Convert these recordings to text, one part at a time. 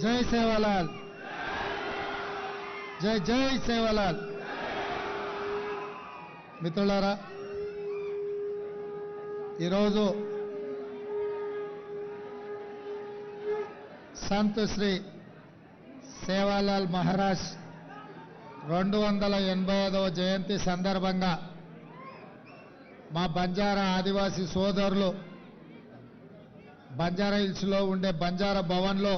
జై సేవాలాల్, జై జై సేవాలాల్. మిత్రులారా, ఈరోజు సంత్ శ్రీ సేవాలాల్ మహారాజ్ 285వ జయంతి సందర్భంగా మా బంజారా ఆదివాసీ సోదరులు బంజారా హిల్స్లో ఉండే బంజారా భవన్లో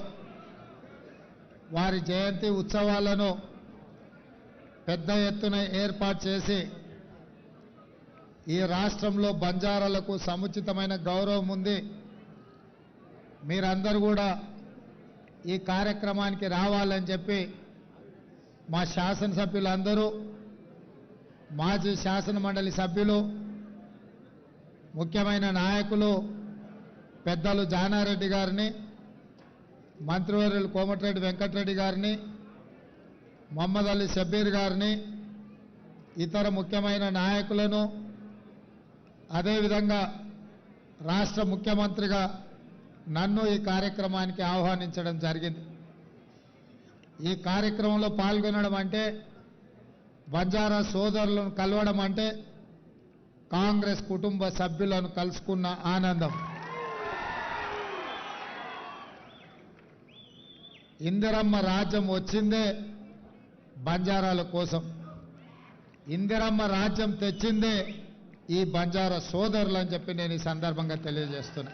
వారి జయంతి ఉత్సవాలను పెద్ద ఎత్తున ఏర్పాటు చేసి ఈ రాష్ట్రంలో బంజారాలకు సముచితమైన గౌరవం ఉంది, మీరందరూ కూడా ఈ కార్యక్రమానికి రావాలని చెప్పి మా శాసనసభ్యులందరూ, మాజీ శాసన మండలి సభ్యులు, ముఖ్యమైన నాయకులు పెద్దలు జానారెడ్డి గారిని, మంత్రివర్యులు కోమటిరెడ్డి వెంకటరెడ్డి గారిని, మొహమ్మద్ అలీ షబ్బీర్ గారిని, ఇతర ముఖ్యమైన నాయకులను, అదేవిధంగా రాష్ట్ర ముఖ్యమంత్రిగా నన్ను ఈ కార్యక్రమానికి ఆహ్వానించడం జరిగింది. ఈ కార్యక్రమంలో పాల్గొనడం అంటే, బంజారా సోదరులను కలవడం అంటే కాంగ్రెస్ కుటుంబ సభ్యులను కలుసుకున్న ఆనందం. ఇందిరమ్మ రాజ్యం వచ్చిందే బంజారాల కోసం, ఇందిరమ్మ రాజ్యం తెచ్చిందే ఈ బంజారా సోదరులు అని చెప్పి నేను ఈ సందర్భంగా తెలియజేస్తున్నా.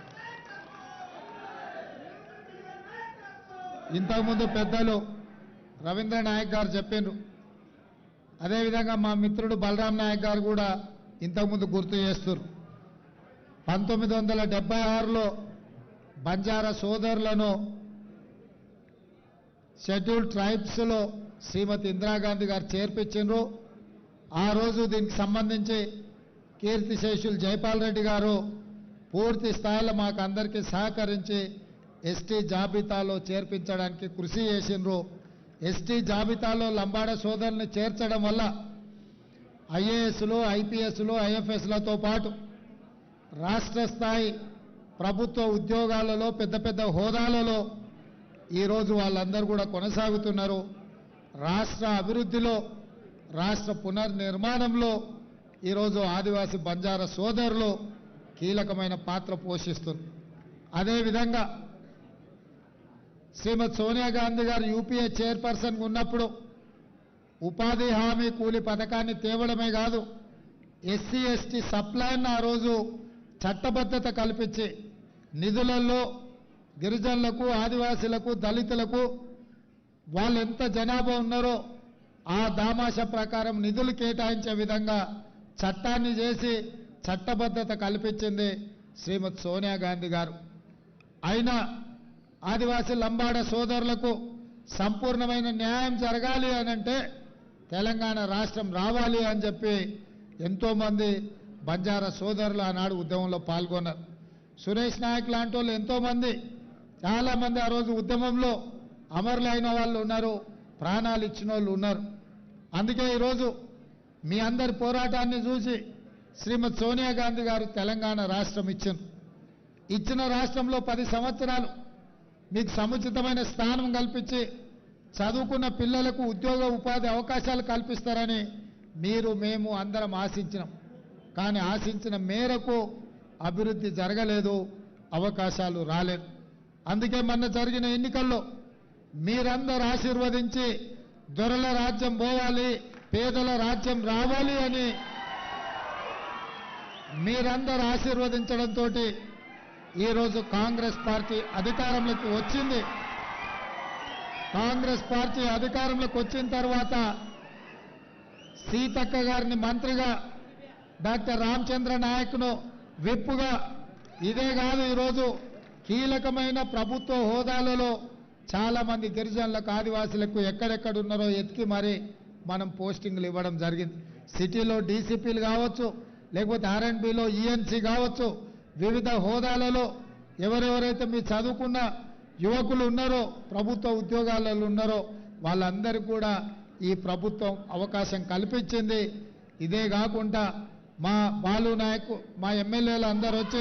ఇంతకుముందు పెద్దలు రవీంద్ర నాయక్ గారు చెప్పిండ్రు, అదేవిధంగా మా మిత్రుడు బలరాం నాయక్ గారు కూడా ఇంతకుముందు గుర్తు చేస్తున్నారు. 1976లో బంజారా సోదరులను షెడ్యూల్డ్ ట్రైబ్స్లో శ్రీమతి ఇందిరాగాంధీ గారు చేర్పించిండ్రు. ఆ రోజు దీనికి సంబంధించి కీర్తిశేషులు జైపాల్ రెడ్డి గారు పూర్తి స్థాయిలో మాకు అందరికీ సహకరించి ఎస్టీ జాబితాలో చేర్పించడానికి కృషి చేసిండ్రు. ఎస్టీ జాబితాలో లంబాడ సోదరుల్ని చేర్చడం వల్ల ఐఏఎస్లు, ఐపీఎస్లు, ఐఎఫ్ఎస్లతో పాటు రాష్ట్ర స్థాయి ప్రభుత్వ ఉద్యోగాలలో పెద్ద పెద్ద హోదాలలో ఈరోజు వాళ్ళందరూ కూడా కొనసాగుతున్నారు. రాష్ట్ర అభివృద్ధిలో, రాష్ట్ర పునర్నిర్మాణంలో ఈరోజు ఆదివాసీ బంజారా సోదరులు కీలకమైన పాత్ర పోషిస్తున్నారు. అదేవిధంగా శ్రీమతి సోనియా గాంధీ గారు యూపీఏ చైర్పర్సన్గా ఉన్నప్పుడు ఉపాధి హామీ కూలి పథకాన్ని తేవడమే కాదు, ఎస్సీ ఎస్టీ సప్లైని ఆ రోజు చట్టబద్ధత కల్పించి నిధులలో గిరిజనులకు, ఆదివాసీలకు, దళితులకు వాళ్ళు ఎంత జనాభా ఉన్నారో ఆ దామాష ప్రకారం నిధులు కేటాయించే విధంగా చట్టాన్ని చేసి చట్టబద్ధత కల్పించింది శ్రీమతి సోనియా గాంధీ గారు. అయినా ఆదివాసీ లంబాడ సోదరులకు సంపూర్ణమైన న్యాయం జరగాలి అనంటే తెలంగాణ రాష్ట్రం రావాలి అని చెప్పి ఎంతోమంది బంజారా సోదరులు ఆనాడు ఉద్యమంలో పాల్గొన్నారు. సురేష్ నాయక్ లాంటి వాళ్ళు ఎంతోమంది, చాలామంది ఆ రోజు ఉద్యమంలో అమరులైన వాళ్ళు ఉన్నారు, ప్రాణాలు ఇచ్చిన వాళ్ళు ఉన్నారు. అందుకే ఈరోజు మీ అందరి పోరాటాన్ని చూసి శ్రీమతి సోనియా గాంధీ గారు తెలంగాణ రాష్ట్రం ఇచ్చిన రాష్ట్రంలో 10 సంవత్సరాలు మీకు సముచితమైన స్థానం కల్పించి చదువుకున్న పిల్లలకు ఉద్యోగ ఉపాధి అవకాశాలు కల్పిస్తారని మీరు, మేము అందరం ఆశించినాం. కానీ ఆశించిన మేరకు అభివృద్ధి జరగలేదు, అవకాశాలు రాలేదు. అందుకే మొన్న జరిగిన ఎన్నికల్లో మీరందరూ ఆశీర్వదించి దొరల రాజ్యం పోవాలి, పేదల రాజ్యం రావాలి అని మీరందరూ ఆశీర్వదించడంతో ఈరోజు కాంగ్రెస్ పార్టీ అధికారంలోకి వచ్చింది. కాంగ్రెస్ పార్టీ అధికారంలోకి వచ్చిన తర్వాత సీతక్క గారిని మంత్రిగా, డాక్టర్ రామచంద్ర నాయక్ను విప్పుగా, ఇదే కాదు ఈరోజు కీలకమైన ప్రభుత్వ హోదాలలో చాలామంది గిరిజనులకు, ఆదివాసులకు ఎక్కడెక్కడ ఉన్నారో ఎతికి మరి మనం పోస్టింగ్లు ఇవ్వడం జరిగింది. సిటీలో డీసీపీలు కావచ్చు, లేకపోతే ఆర్ఎండ్బిలో ఈఎన్సీ కావచ్చు, వివిధ హోదాలలో ఎవరెవరైతే మీ చదువుకున్న యువకులు ఉన్నారో, ప్రభుత్వ ఉద్యోగాలలో ఉన్నారో వాళ్ళందరికీ కూడా ఈ ప్రభుత్వం అవకాశం కల్పించింది. ఇదే కాకుండా మా బాలు నాయక్, మా ఎమ్మెల్యేలు అందరూ వచ్చి